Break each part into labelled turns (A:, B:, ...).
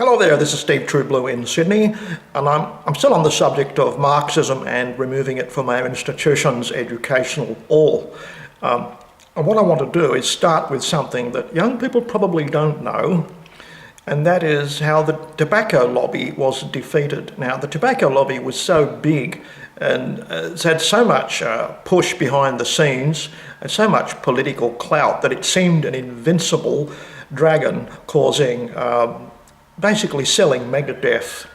A: Hello there, this is Steve Trueblue in Sydney, and I'm still on the subject of Marxism and removing it from our institutions' educational all. And what I want to do is start with something that young people probably don't know, and that is how the tobacco lobby was defeated. Now, the tobacco lobby was so big and it's had so much push behind the scenes and so much political clout that it seemed an invincible dragon causing basically selling mega-death.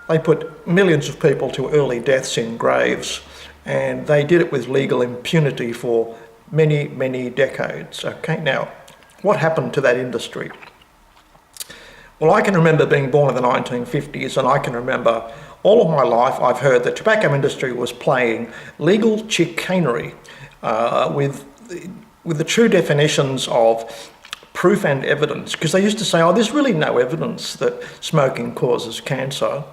A: They put millions of people to early deaths in graves, and they did it with legal impunity for many, many decades. Okay, now, what happened to that industry? Well, I can remember being born in the 1950s, and I can remember all of my life I've heard the tobacco industry was playing legal chicanery with the true definitions of proof and evidence, because they used to say, oh, there's really no evidence that smoking causes cancer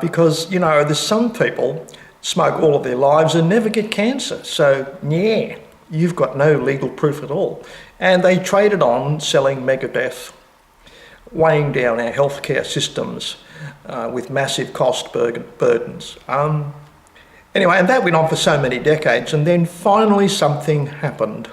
A: because, you know, there's some people smoke all of their lives and never get cancer. So, yeah, you've got no legal proof at all. And they traded on selling mega-death, weighing down our healthcare systems with massive cost burdens. Anyway, and that went on for so many decades, and then finally something happened.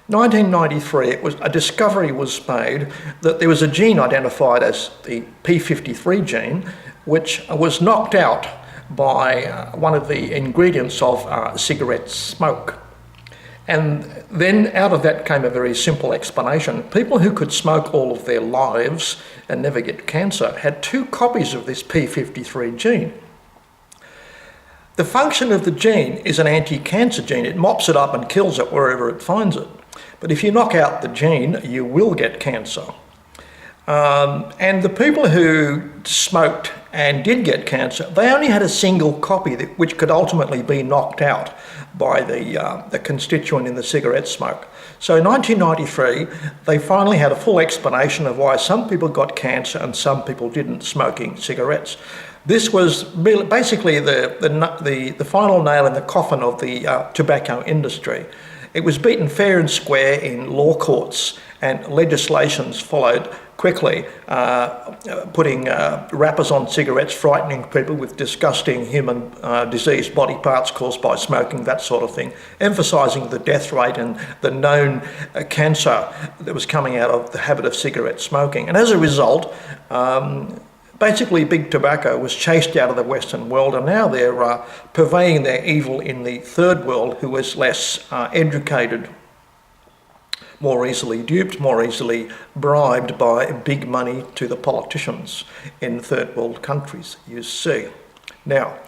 A: 1993, a discovery was made that there was a gene identified as the P53 gene, which was knocked out by one of the ingredients of cigarette smoke. And then out of that came a very simple explanation. People who could smoke all of their lives and never get cancer had 2 copies of this P53 gene. The function of the gene is an anti-cancer gene. It mops it up and kills it wherever it finds it. But if you knock out the gene, you will get cancer. And the people who smoked and did get cancer, they only had a single copy which could ultimately be knocked out by the constituent in the cigarette smoke. So in 1993, they finally had a full explanation of why some people got cancer and some people didn't smoking cigarettes. This was basically the final nail in the coffin of the tobacco industry. It was beaten fair and square in law courts, and legislations followed quickly, putting wrappers on cigarettes, frightening people with disgusting human diseased body parts caused by smoking, that sort of thing, emphasising the death rate and the known cancer that was coming out of the habit of cigarette smoking. And as a result, basically big tobacco was chased out of the Western world, and now they're purveying their evil in the third world, who is less educated, more easily duped, more easily bribed by big money to the politicians in third world countries, you see. Now,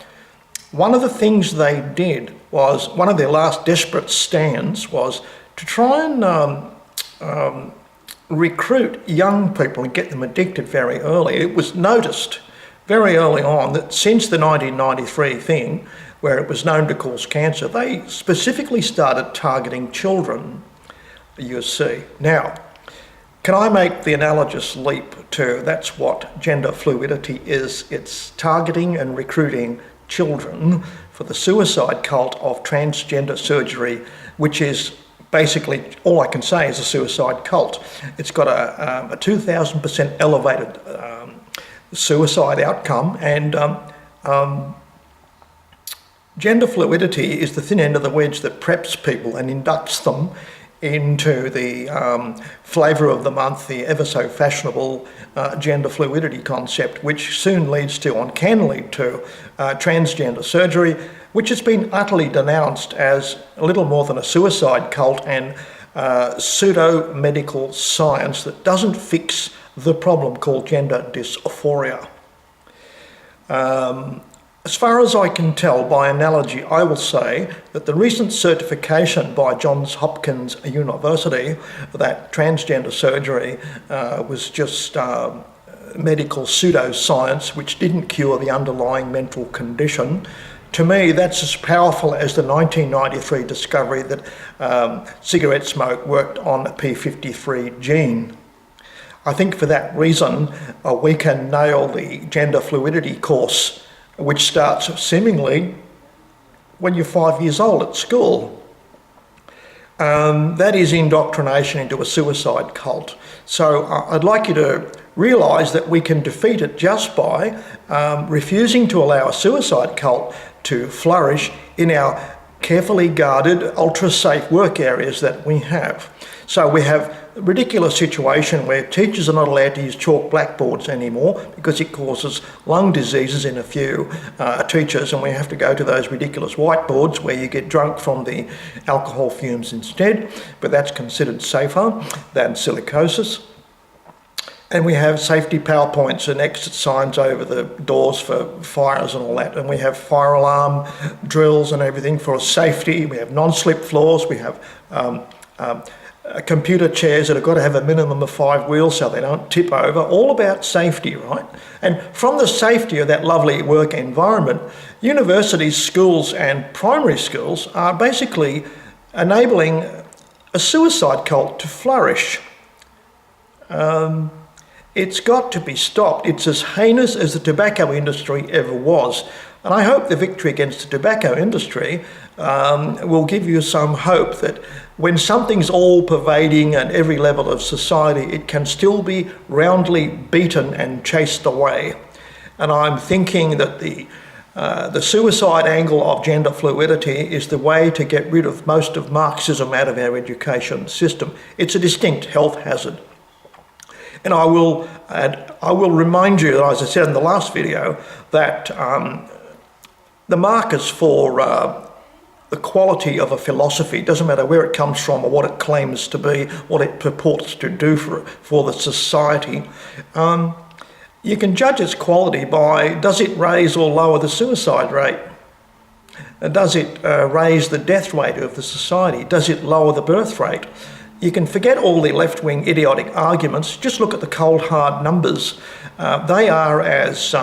A: one of the things they did was, one of their last desperate stands was to try and recruit young people and get them addicted very early. It was noticed very early on that since the 1993 thing, where it was known to cause cancer, they specifically started targeting children, you see. Now, can I make the analogous leap to that's what gender fluidity is? It's targeting and recruiting children for the suicide cult of transgender surgery, which is basically, all I can say is a suicide cult. It's got a 2,000% elevated suicide outcome, and gender fluidity is the thin end of the wedge that preps people and inducts them into the flavour of the month, the ever so fashionable gender fluidity concept, which soon leads to, and can lead to, transgender surgery, which has been utterly denounced as little more than a suicide cult and pseudo-medical science that doesn't fix the problem called gender dysphoria. As far as I can tell, by analogy, I will say that the recent certification by Johns Hopkins University that transgender surgery was just medical pseudoscience which didn't cure the underlying mental condition, to me, that's as powerful as the 1993 discovery that cigarette smoke worked on a P53 gene. I think for that reason, we can nail the gender fluidity course, which starts seemingly when you're 5 years old at school. That is indoctrination into a suicide cult. So I'd like you to realise that we can defeat it just by refusing to allow a suicide cult to flourish in our carefully guarded, ultra-safe work areas that we have. So we have a ridiculous situation where teachers are not allowed to use chalk blackboards anymore because it causes lung diseases in a few teachers, and we have to go to those ridiculous whiteboards where you get drunk from the alcohol fumes instead, but that's considered safer than silicosis. And we have safety PowerPoints and exit signs over the doors for fires and all that. And we have fire alarm drills and everything for safety. We have non-slip floors. We have computer chairs that have got to have a minimum of 5 wheels so they don't tip over. All about safety, right? And from the safety of that lovely work environment, universities, schools and primary schools are basically enabling a suicide cult to flourish. It's got to be stopped. It's as heinous as the tobacco industry ever was. And I hope the victory against the tobacco industry will give you some hope that when something's all-pervading at every level of society, it can still be roundly beaten and chased away. And I'm thinking that the suicide angle of gender fluidity is the way to get rid of most of Marxism out of our education system. It's a distinct health hazard. And I will remind you, as I said in the last video, that the markers for the quality of a philosophy, doesn't matter where it comes from or what it claims to be, what it purports to do for the society, you can judge its quality by, does it raise or lower the suicide rate? Does it raise the death rate of the society? Does it lower the birth rate? You can forget all the left-wing idiotic arguments, just look at the cold hard numbers. They are as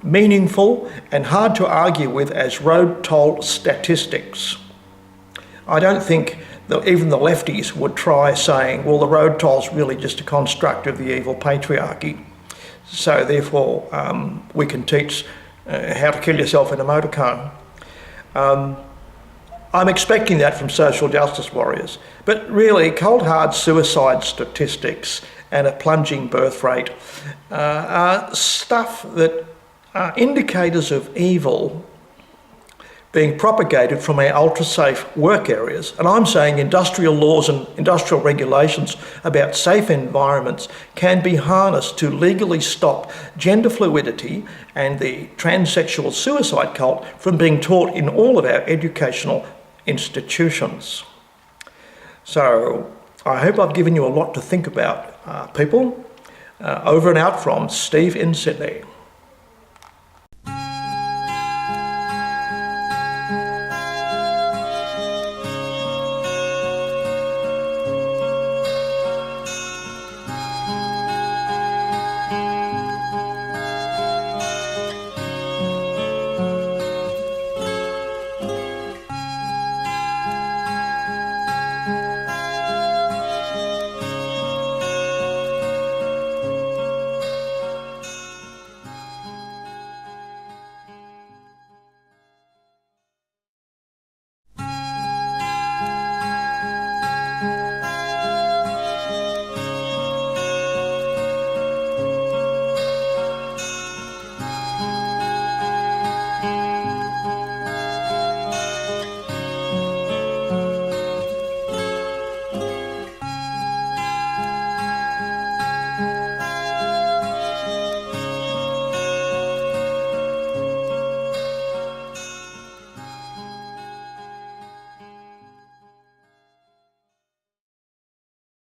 A: meaningful and hard to argue with as road toll statistics. I don't think that even the lefties would try saying, well, the road toll's really just a construct of the evil patriarchy. So therefore, we can teach how to kill yourself in a motor car. I'm expecting that from social justice warriors. But really, cold hard suicide statistics and a plunging birth rate are stuff that are indicators of evil being propagated from our ultra-safe work areas. And I'm saying industrial laws and industrial regulations about safe environments can be harnessed to legally stop gender fluidity and the transsexual suicide cult from being taught in all of our educational institutions. So I hope I've given you a lot to think about, people. Over and out from Steve in Sydney.